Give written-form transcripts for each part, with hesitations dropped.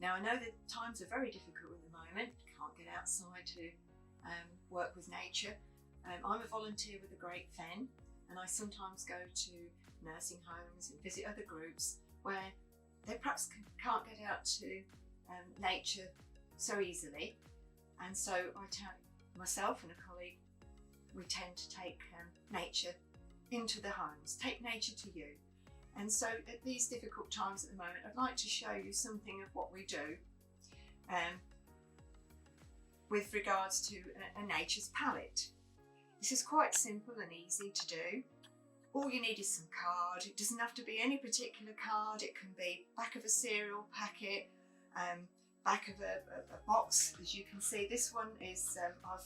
Now I know that times are very difficult at the moment, can't get outside to work with nature. I'm a volunteer with the Great Fen, and I sometimes go to nursing homes and visit other groups where they perhaps can't get out to nature so easily, and so myself and a colleague, we tend to take nature into the homes, take nature to you. And so at these difficult times at the moment, I'd like to show you something of what we do with regards to a nature's palette. This is quite simple and easy to do. All you need is some card. It doesn't have to be any particular card. It can be back of a cereal packet, back of a box. As you can see, this one is, I've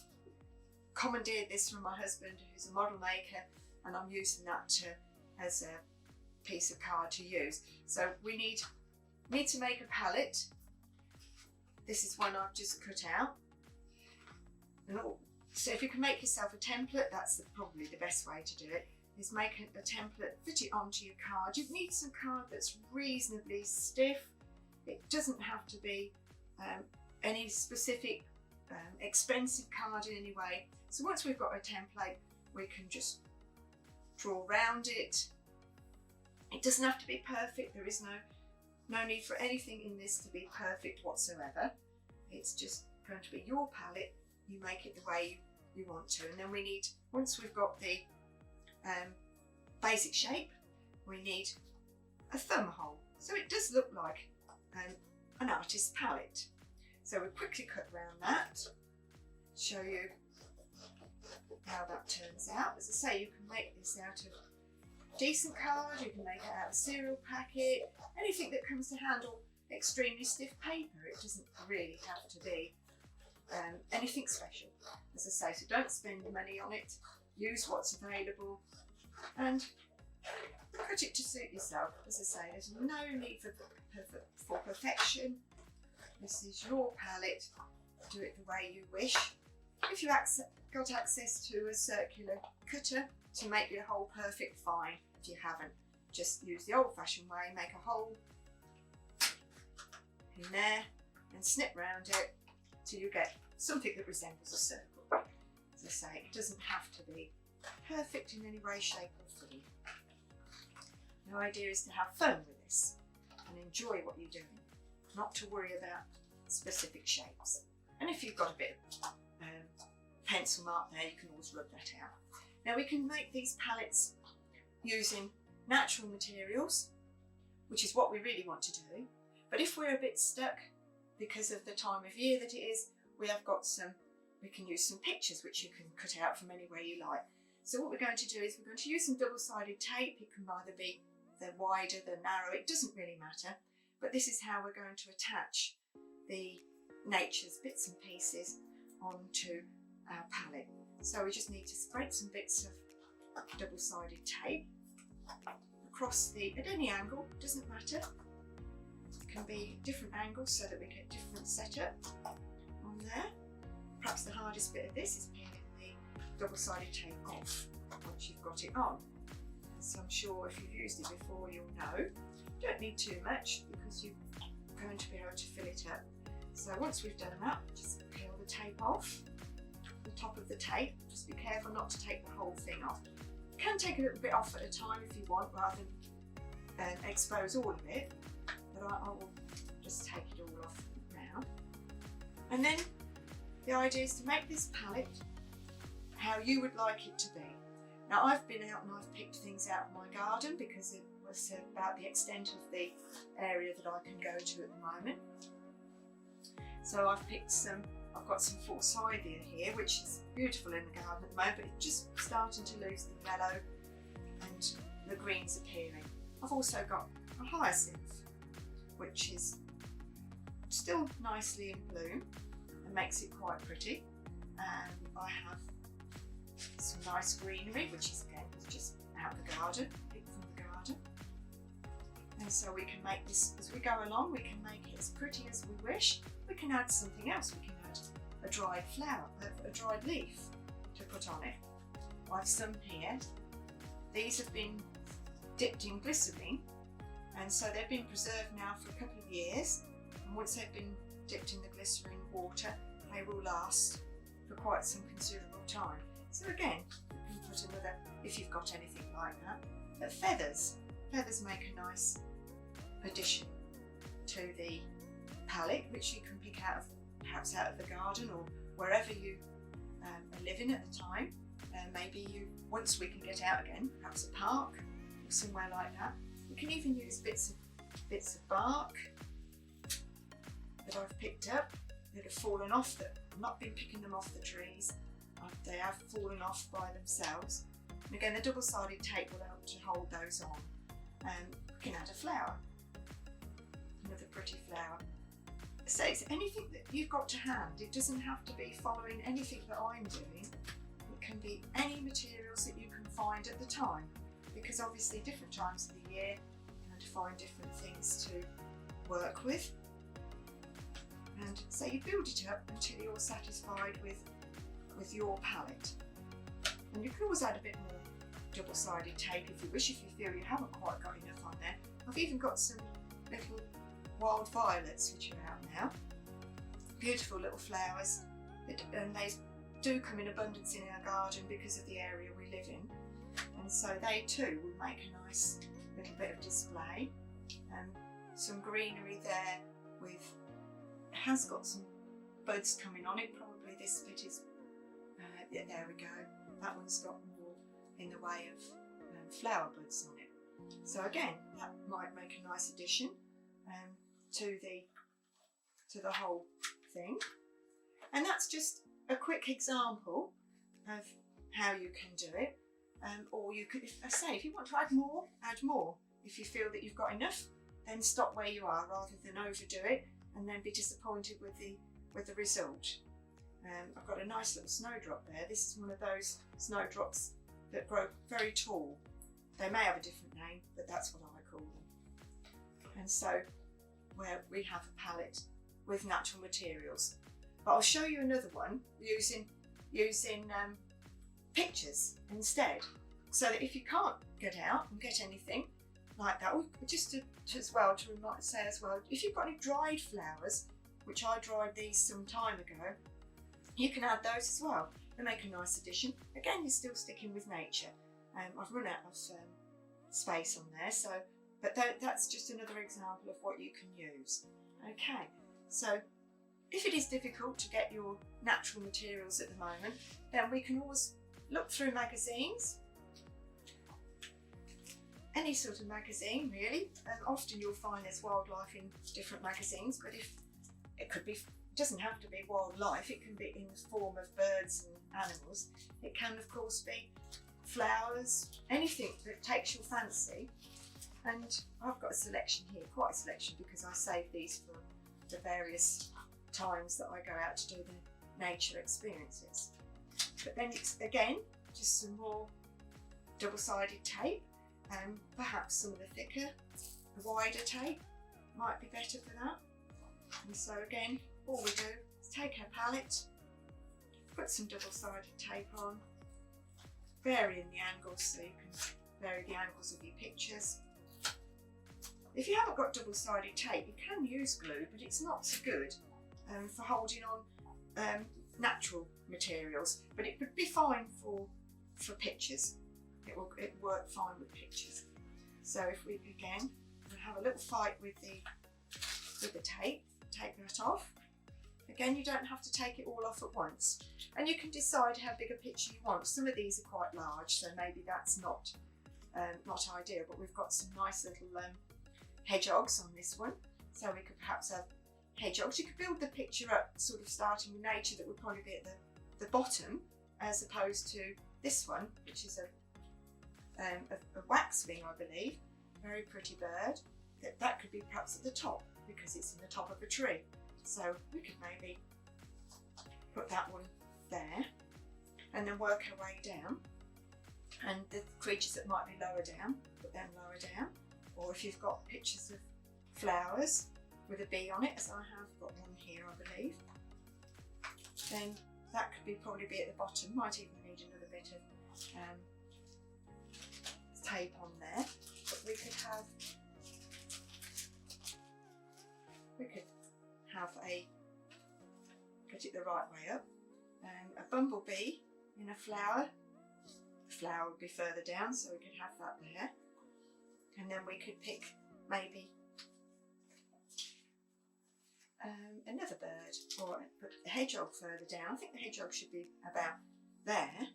commandeered this from my husband, who's a model maker, and I'm using that as a piece of card to use. So we need to make a palette. This is one I've just cut out. So if you can make yourself a template, that's probably the best way to do it, is make a template, fit it onto your card. You need some card that's reasonably stiff. It doesn't have to be any specific expensive card in any way. So once we've got a template, we can just draw around it. It doesn't have to be perfect. There is no need for anything in this to be perfect whatsoever. It's just going to be your palette. You make it the way you want to. And then we need, once we've got the basic shape, we need a thumb hole. So it does look like an artist's palette. So we quickly cut around that, show you how that turns out. As I say, you can make this out of decent card, you can make it out of a cereal packet, anything that comes to handle extremely stiff paper. It doesn't really have to be anything special, as I say, so don't spend the money on it. Use what's available and cut it to suit yourself. As I say, there's no need for perfection. This is your palette. Do it the way you wish. If you got access to a circular cutter to make your hole perfect, fine. If you haven't, just use the old-fashioned way. Make a hole in there and snip round it till you get something that resembles a circle. As I say, it doesn't have to be perfect in any way, shape or form. The idea is to have fun with this and enjoy what you're doing, not to worry about specific shapes. And if you've got a bit of pencil mark there, you can always rub that out. Now we can make these palettes using natural materials, which is what we really want to do. But if we're a bit stuck because of the time of year that it is, we can use some pictures which you can cut out from anywhere you like. So what we're going to do is we're going to use some double-sided tape. It can either be the wider, the narrow, it doesn't really matter. But this is how we're going to attach the nature's bits and pieces onto our palette. So we just need to spread some bits of double-sided tape across at any angle, doesn't matter. It can be different angles so that we get different setup on there. Perhaps the hardest bit of this is peeling the double-sided tape off once you've got it on. So I'm sure if you've used it before, you'll know. You don't need too much because you're going to be able to fill it up. So once we've done that, just peel the tape off, the top of the tape. Just be careful not to take the whole thing off. You can take a little bit off at a time if you want, rather than expose all of it. But I will just take it all off now. And then the idea is to make this palette how you would like it to be. Now I've been out and I've picked things out of my garden because it was about the extent of the area that I can go to at the moment. So I've got some forsythia here, which is beautiful in the garden at the moment, but it's just starting to lose the yellow and the greens appearing. I've also got a hyacinth, which is still nicely in bloom and makes it quite pretty. And I have some nice greenery, which is again just out of the garden, picked from the garden. And so we can make this, as we go along, we can make it as pretty as we wish. We can add something else. We can add a dried flower, a dried leaf to put on it. I have some here. These have been dipped in glycerine, and so they've been preserved now for a couple of years. And once they've been dipped in the glycerine water, they will last for quite some considerable time. So again, you can put another, if you've got anything like that. But feathers make a nice addition to the palette, which you can pick out of, perhaps out of the garden or wherever you are living at the time. Maybe once we can get out again, perhaps a park or somewhere like that. You can even use bits of bark that I've picked up that have fallen off, that I've not been picking them off the trees. They have fallen off by themselves. And again, the double-sided tape will help to hold those on. We can add a flower, another pretty flower. So it's anything that you've got to hand. It doesn't have to be following anything that I'm doing. It can be any materials that you can find at the time, because obviously different times of the year you're going to find different things to work with. And so you build it up until you're satisfied with your palette. And you can always add a bit more double-sided tape if you wish, if you feel you haven't quite got enough on there. I've even got some little wild violets which are out now. Beautiful little flowers, and they do come in abundance in our garden because of the area we live in. And so they too will make a nice little bit of display. Some greenery there with, it has got some buds coming on it. Probably this bit is, yeah, there we go. That one's got more in the way of flower buds on it. So again, that might make a nice addition to the whole thing. And that's just a quick example of how you can do it. Or you could, if you want to add more, add more. If you feel that you've got enough, then stop where you are rather than overdo it and then be disappointed with the result. I've got a nice little snowdrop there. This is one of those snowdrops that grow very tall. They may have a different name, but that's what I call them. And so where we have a palette with natural materials. But I'll show you another one using pictures instead. So that if you can't get out and get anything like that, just to say as well, if you've got any dried flowers, which I dried these some time ago, you can add those as well. They make a nice addition. Again, you're still sticking with nature. I've run out of space on there, so but that's just another example of what you can use. Okay, so if it is difficult to get your natural materials at the moment, then we can always look through magazines. Any sort of magazine, really. Often you'll find there's wildlife in different magazines, but if it could be, it doesn't have to be wildlife, it can be in the form of birds and animals. It can of course be flowers, anything that takes your fancy. And I've got a selection here, quite a selection, because I save these for the various times that I go out to do the nature experiences. But then it's again just some more double-sided tape, and perhaps some of the thicker, the wider tape might be better for that. And so again, all we do is take our palette, put some double-sided tape on, varying the angles so you can vary the angles of your pictures. If you haven't got double-sided tape, you can use glue, but it's not so good for holding on natural materials, but it would be fine for pictures. It will work fine with pictures. So if we again have a little fight with the tape, take that off. Again, you don't have to take it all off at once, and you can decide how big a picture you want. Some of these are quite large, so maybe that's not ideal. But we've got some nice little hedgehogs on this one, so we could perhaps have hedgehogs. You could build the picture up, sort of starting with nature, that would probably be at the bottom, as opposed to this one, which is a waxwing, I believe. Very pretty bird. That could be perhaps at the top because it's in the top of a tree. So we could maybe put that one there and then work our way down. And the creatures that might be lower down, put them lower down. Or if you've got pictures of flowers with a bee on it, as I have got one here, I believe, then that could probably be at the bottom. Might even need another bit of tape on there. But we could have get it the right way up, a bumblebee in a flower. The flower would be further down, so we could have that there. And then we could pick maybe another bird, or put the hedgehog further down. I think the hedgehog should be about there,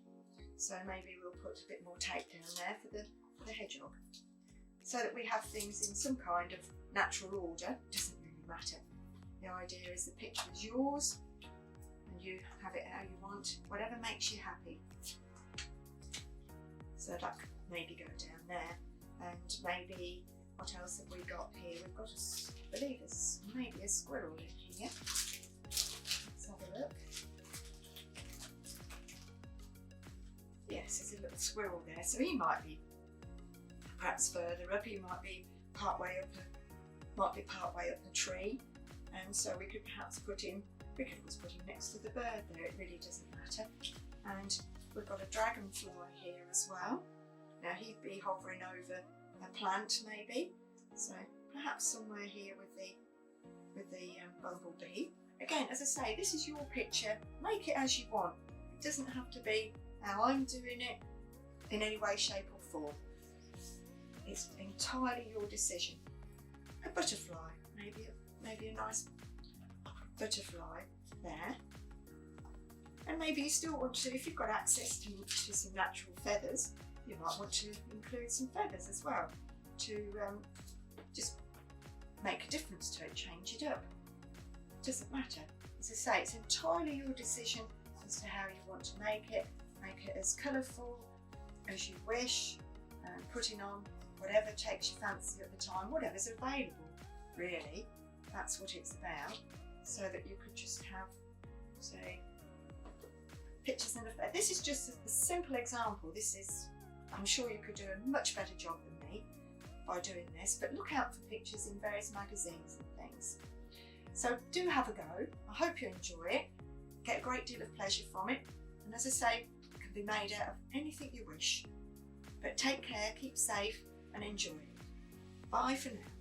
so maybe we'll put a bit more tape down there for the hedgehog, so that we have things in some kind of natural order. Doesn't really matter. The idea is the picture is yours and you have it how you want, whatever makes you happy. So that could maybe go down there. And maybe, what else have we got here? We've got I believe there's maybe a squirrel in here. Let's have a look. Yes, there's a little squirrel there. So he might be perhaps further up. He might be part way up the tree. And so we could perhaps put him next to the bird there. It really doesn't matter. And we've got a dragonfly here as well. Now he'd be hovering over a plant maybe, so perhaps somewhere here with the bumblebee. Again, as I say, this is your picture. Make it as you want. It doesn't have to be how I'm doing it in any way, shape or form. It's entirely your decision. A butterfly, maybe a nice butterfly there. And maybe you still want to, if you've got access to some natural feathers, you might want to include some feathers as well to just make a difference to it, change it up. It doesn't matter. As I say, it's entirely your decision as to how you want to make it as colourful as you wish, and putting on whatever takes your fancy at the time, whatever's available, really. That's what it's about, so that you could just have, say, pictures in a. This is just a simple example. I'm sure you could do a much better job than me by doing this, but look out for pictures in various magazines and things. So do have a go. I hope you enjoy it, get a great deal of pleasure from it, and as I say, it can be made out of anything you wish. But take care, keep safe and enjoy it. Bye for now.